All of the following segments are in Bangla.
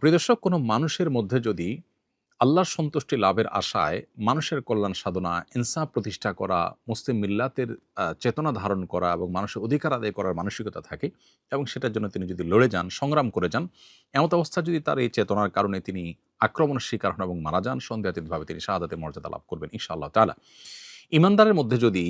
প্রিয় দর্শক, কোনো মানুষের মধ্যে যদি আল্লাহর সন্তুষ্টি লাভের আশায় মানুষের কল্যাণ সাধনা, ইনসাফ প্রতিষ্ঠা করা, মুসলিম মিল্লাতের চেতনা ধারণ করা এবং মানুষের অধিকার আদায় করার মানসিকতা থাকে এবং সেটার জন্য তিনি যদি লড়ে যান, সংগ্রাম করে যান, এমত অবস্থা যদি তার এই চেতনার কারণে তিনি আক্রমণের শিকার হন এবং মারা যান, সন্দেহাতীতভাবে তিনি শাহাদাতের মর্যাদা লাভ করবেন ইনশাআল্লাহ তাআলা। ঈমানদারের মধ্যে যদি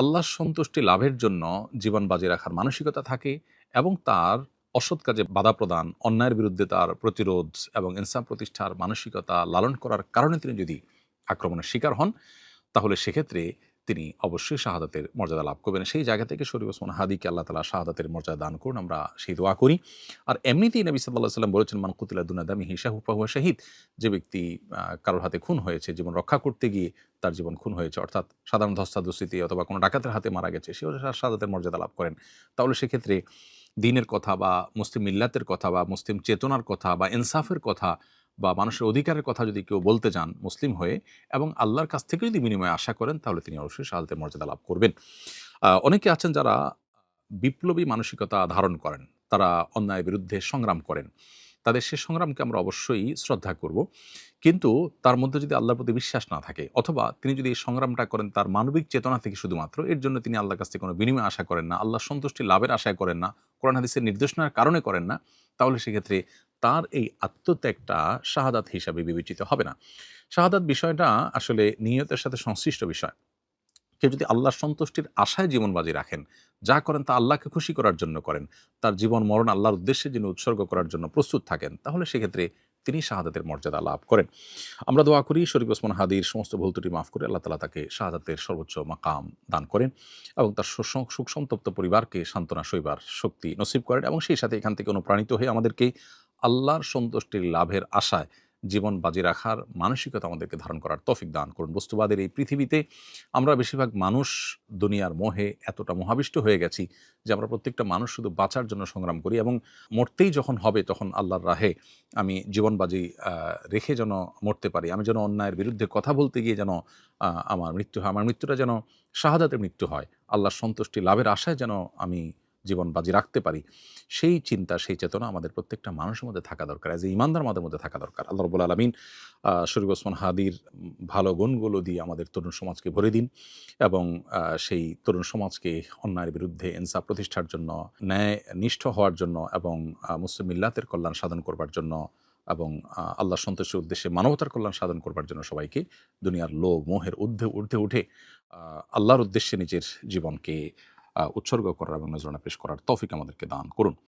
আল্লাহর সন্তুষ্টি লাভের জন্য জীবন বাজি রাখার মানসিকতা থাকে এবং তার অসৎ কাজে বাধা প্রদান, অন্যায়ের বিরুদ্ধে তার প্রতিরোধ এবং ইনসাফ প্রতিষ্ঠার মানসিকতা লালন করার কারণে তিনি যদি আক্রমণের শিকার হন, তাহলে সেক্ষেত্রে তিনি অবশ্যই শাহাদাতের মর্যাদা লাভ করবেন। সেই জায়গা থেকে শরীফ ওসমান হাদিকে আল্লাহ তাআলা শাহাদাতের মর্যাদা দান করুন, আমরা সেই দোয়া করি। আর এমনিতেই নবী সাল্লাল্লাহু আলাইহি ওয়াসাল্লাম বলেছেন, মান কুতিলা দুনা দামিহি ফাহুয়া শাহিদ। যে ব্যক্তি কারোর হাতে খুন হয়েছে, জীবন রক্ষা করতে গিয়ে তার জীবন খুন হয়েছে, অর্থাৎ সাধারণ ধস্তাধস্তিতে অথবা কোনো ডাকাতের হাতে মারা গেছে, সেও শাহাদাতের মর্যাদা লাভ করেন। তাহলে সেক্ষেত্রে দ্বীনের কথা বা মুসলিম মিল্লাতের কথা বা মুসলিম চেতনার কথা বা ইনসাফের কথা বা মানুষের অধিকারের কথা যদি কেউ বলতে যান মুসলিম হয়ে এবং আল্লাহর কাছ থেকে যদি বিনিময়ে আশা করেন, তাহলে তিনি অবশ্যই শাহাদাতের মর্যাদা লাভ করবেন। অনেকে আছেন যারা বিপ্লবী মানসিকতা ধারণ করেন, তারা অন্যায়ের বিরুদ্ধে সংগ্রাম করেন। তাদের সে সংগ্রামকে আমরা অবশ্যই শ্রদ্ধা করব। কিন্তু তার মধ্যে যদি আল্লাহর প্রতি বিশ্বাস না থাকে অথবা তিনি যদি এই সংগ্রামটা করেন তার মানবিক চেতনা থেকে শুধুমাত্র, এর জন্য তিনি আল্লাহর কাছ থেকে কোনো বিনিময় আশা করেন না, আল্লাহর সন্তুষ্টি লাভের আশায় করেন না, কোরআন হাদিসের নির্দেশনার কারণে করেন না, তাহলে সেক্ষেত্রে তার এই আত্মত্যাগটা শাহাদাত হিসাবে বিবেচিত হবে না। শাহাদাত বিষয়টা আসলে নিয়তের সাথে সংশ্লিষ্ট বিষয়। কেউ যদি আল্লাহর সন্তুষ্টির আশায় জীবন বাজি রাখেন, যা করেন তা আল্লাহকে খুশি করার জন্য করেন, তার জীবন মরণ আল্লাহর উদ্দেশ্যে যিনি উৎসর্গ করার জন্য প্রস্তুত থাকেন, তাহলে সেক্ষেত্রে তিনি শাহাদাতের মর্যাদা লাভ করেন। আমরা দোয়া করি শরীফ ওসমান হাদির সমস্ত ভুল ত্রুটি মাফ করে আল্লাহ তাআলা তাকে শাহাদাতের সর্বোচ্চ মাকাম দান করেন এবং তার সুখ সন্তপ্ত পরিবারকে সান্ত্বনা সইবার শক্তি নসিব করেন এবং সেই সাথে এখান থেকে অনুপ্রাণিত হয়ে আমাদেরকে আল্লাহর সন্তুষ্টির লাভের আশায় জীবন বাজি রাখার মানসিকতা আমাদেরকে ধারণ করার তৌফিক দান করুন। বস্তুবাদের এই পৃথিবীতে আমরা বেশিরভাগ মানুষ দুনিয়ার মোহে এতটা মোহাবিষ্ট হয়ে গেছি যে আমরা প্রত্যেকটা মানুষ শুধু বাঁচার জন্য সংগ্রাম করি এবং মরতেই যখন হবে তখন আল্লাহর রাহে আমি জীবন বাজি রেখে যেন মরতে পারি, আমি যেন অন্যায়ের বিরুদ্ধে কথা বলতে গিয়ে যেন আমার মৃত্যু হয়, আমার মৃত্যুটা যেন শাহাদাতের মৃত্যু হয়, আল্লাহর সন্তুষ্টি লাভের আশায় যেন আমি জীবন বাজি রাখতে পারি, সেই চিন্তা, সেই চেতনা আমাদের প্রত্যেকটা মানুষের মধ্যে থাকা দরকার, এজ এ ঈমানদার আমাদের মধ্যে থাকা দরকার। আল্লাহ রাব্বুল আলামিন শরীফ ওসমান হাদির ভালো গুণগুলো দিয়ে আমাদের তরুণ সমাজকে ভরে দিন এবং সেই তরুণ সমাজকে অন্যায়ের বিরুদ্ধে ইনসাফ প্রতিষ্ঠার জন্য, ন্যায় নিষ্ঠ হওয়ার জন্য এবং মুসলিম মিল্লাতের কল্যাণ সাধন করবার জন্য এবং আল্লাহর সন্তুষ্টির উদ্দেশ্যে মানবতার কল্যাণ সাধন করবার জন্য সবাইকে দুনিয়ার লোভ মোহের ঊর্ধ্বে উঠে আল্লাহর উদ্দেশ্যে নিজের জীবনকে উৎসর্গ করার এবং নজরানা পেশ করার তৌফিক আমাদেরকে দান করুন।